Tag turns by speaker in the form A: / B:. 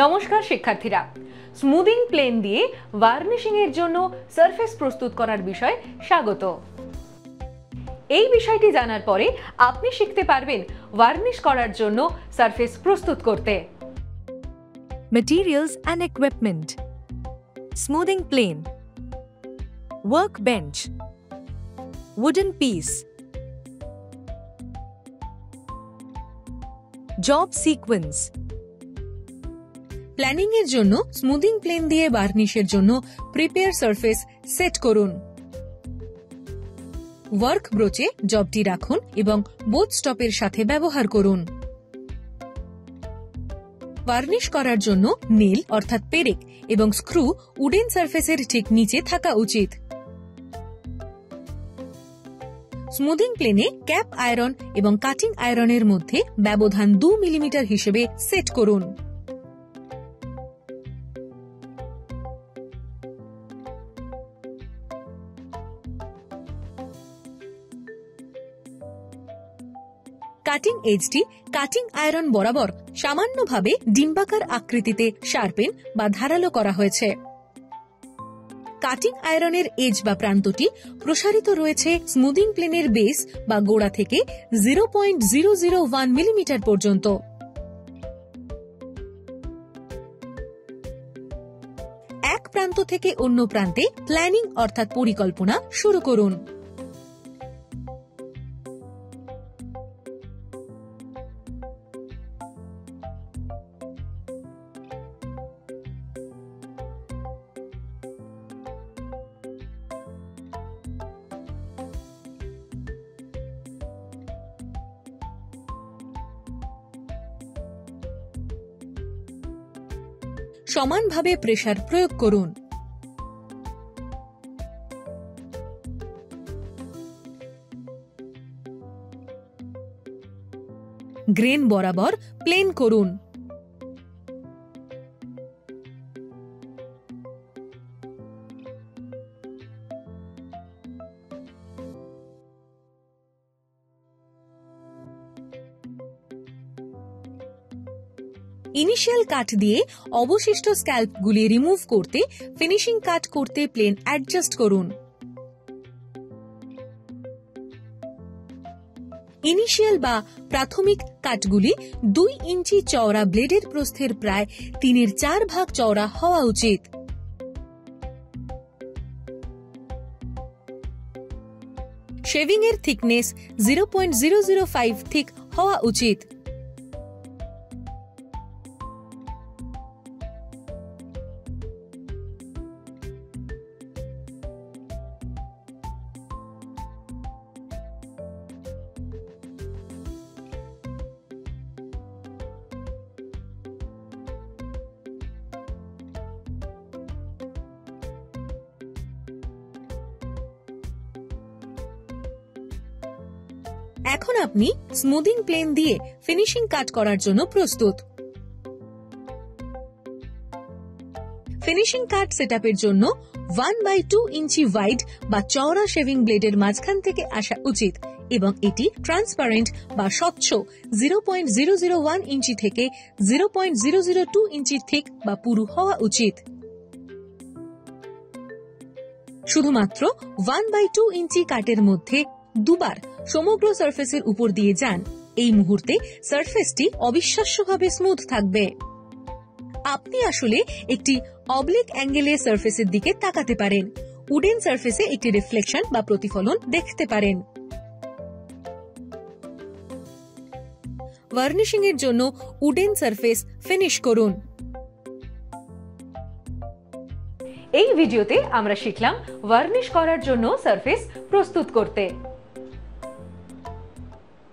A: নমস্কার শিক্ষার্থীরা, smoothing plane দিয়ে ভার্নিশিং এর জন্য সারফেস প্রস্তুত করার বিষয়ে স্বাগত। এই বিষয়টি জানার পরে আপনি শিখতে পারবেন ভার্নিশ করার জন্য সারফেস প্রস্তুত করতে।
B: Materials and equipment: smoothing plane, workbench, wooden piece, job sequence.
A: Planning এর জন্য স্মুদিং প্লেন দিয়ে ভার্নিশের জন্য প্রিপেয়ার সারফেস সেট করুন। ওয়ার্ক ব্রোচে জবটি রাখুন এবং বোথ স্টপের সাথে ব্যবহার করুন। ভার্নিশ করার জন্য নেল অর্থাৎ পেরেক এবং স্ক্রু উডেন সারফেসের ঠিক নিচে থাকা উচিত। স্মুদিং প্লেনে ক্যাপ আয়রন এবং কাটিং আয়রনের মধ্যে ব্যবধান 2 মিলিমিটার হিসেবে সেট করুন। কাটিং এজটি কাটিং আয়রন বরাবর সামান্যভাবে ডিম্বাকার আকৃতিতে শার্পেন বা ধারালো করা হয়েছে। কাটিং আয়রনের এজ বা প্রান্তটি প্রসারিত রয়েছে স্মুদিং প্লেনের বেস বা গোড়া থেকে 0.001 মিলিমিটার পর্যন্ত। এক প্রান্ত থেকে অন্য প্রান্তে প্ল্যানিং অর্থাৎ পরিকল্পনা শুরু করুন। সমানভাবে প্রেসার প্রয়োগ করুন। গ্রেন বরাবর প্লেন করুন। ইনিশিয়াল কাট দিয়ে অবশিষ্ট স্ক্যাল্পগুলি রিমুভ করতে ফিনিশিং কাট করতে প্লেন অ্যাডজাস্ট করুন। ইনিশিয়াল বা প্রাথমিক কাটগুলি 2 ইঞ্চি চওড়া ব্লেডের প্রস্থের প্রায় 3/4 ভাগ চওড়া হওয়া উচিত। শেভিং এর থিকনেস 0.005 থিক হওয়া উচিত। এখন আপনি স্মুদিং প্লেন দিয়ে ফিনিশিং কাট করার জন্য প্রস্তুত। ফিনিশিং কাট সেটআপের জন্য 1/2 ইঞ্চি ওয়াইড বা চওড়া শেভিং ব্লেডের মাঝখান থেকে আসা উচিত এবং এটি ট্রান্সপারেন্ট বা স্বচ্ছ 0.001 ইঞ্চি থেকে 0.002 ইঞ্চি থিক বা পুরু হওয়া উচিত। শুধুমাত্র 1/2 ইঞ্চি কাটের মধ্যে দুবার সমগ্র সারফেসের উপর দিয়ে যান। এই মুহূর্তে সারফেসটি অবিশ্বাস্যভাবে স্মুথ থাকবে। আপনি আসলে একটি অবলিক অ্যাঙ্গেলে সারফেসের দিকে তাকাতে পারেন। উডেন সারফেসে একটি রিফ্লেকশন বা প্রতিফলন দেখতে পারেন। ভার্নিশিং এর জন্য উডেন সারফেস ফিনিশ করুন। এই ভিডিওতে আমরা শিখলাম ভার্নিশ করার জন্য সারফেস প্রস্তুত করতে।